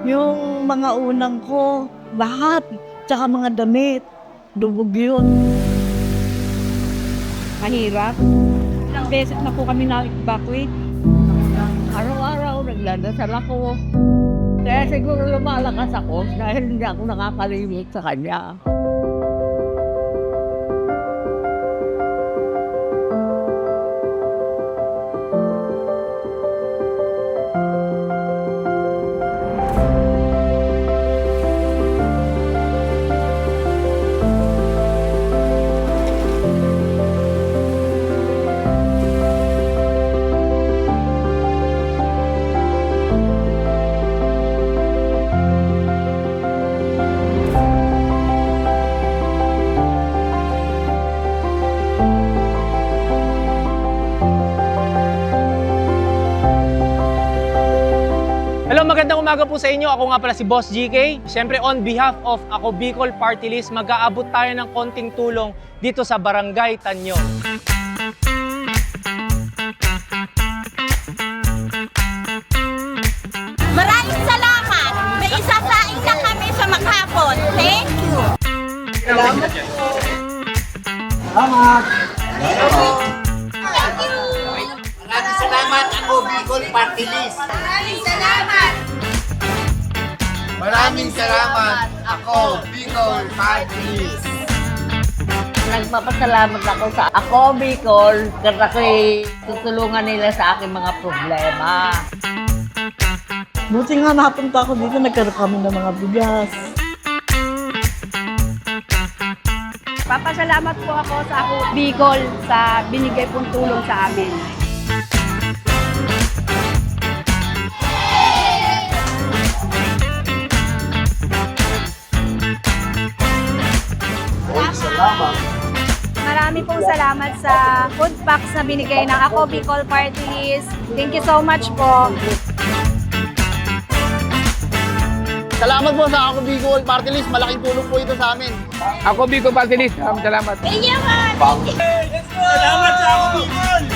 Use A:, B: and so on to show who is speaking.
A: Yung mga unang ko, lahat, tsaka mga damit, lubog yun.
B: Mahirap. Ilang beses na po kami na-evacuate. Araw-araw, nagdadasal ako. Kaya siguro lumalakas ako dahil hindi ako nakakalimot sa kanya.
C: Hello, magandang umaga po sa inyo. Ako nga pala si Boss GK. Siyempre, on behalf of Ako Bicol Party List, mag-aabot tayo ng konting tulong dito sa Barangay Tanyon.
D: Maraming salamat! May isasaing na kami sa maghapon. Thank you!
E: Salamat.
D: Thank you!
E: Maraming salamat ako Bicol Party List.
D: Maraming salamat!
E: Maraming salamat ako Bicol Party List.
B: Nagpapasalamat ako sa Ako Bicol kasi tutulungan nila sa aking mga problema.
A: Buti nga napunta ako dito, nagkaroon kami ng mga bigas.
B: Papasalamat po ako sa Ako Bicol sa binigay pong tulong sa amin.
F: Marami pong salamat sa food packs na binigay ng Ako Bicol Party List. Thank you so much po.
E: Salamat po sa ako Bicol Party List. Malaking tulong po ito sa amin.
C: Ako Bicol Party List, salamat.
D: Thank you, man!
E: Salamat sa ako Bicol!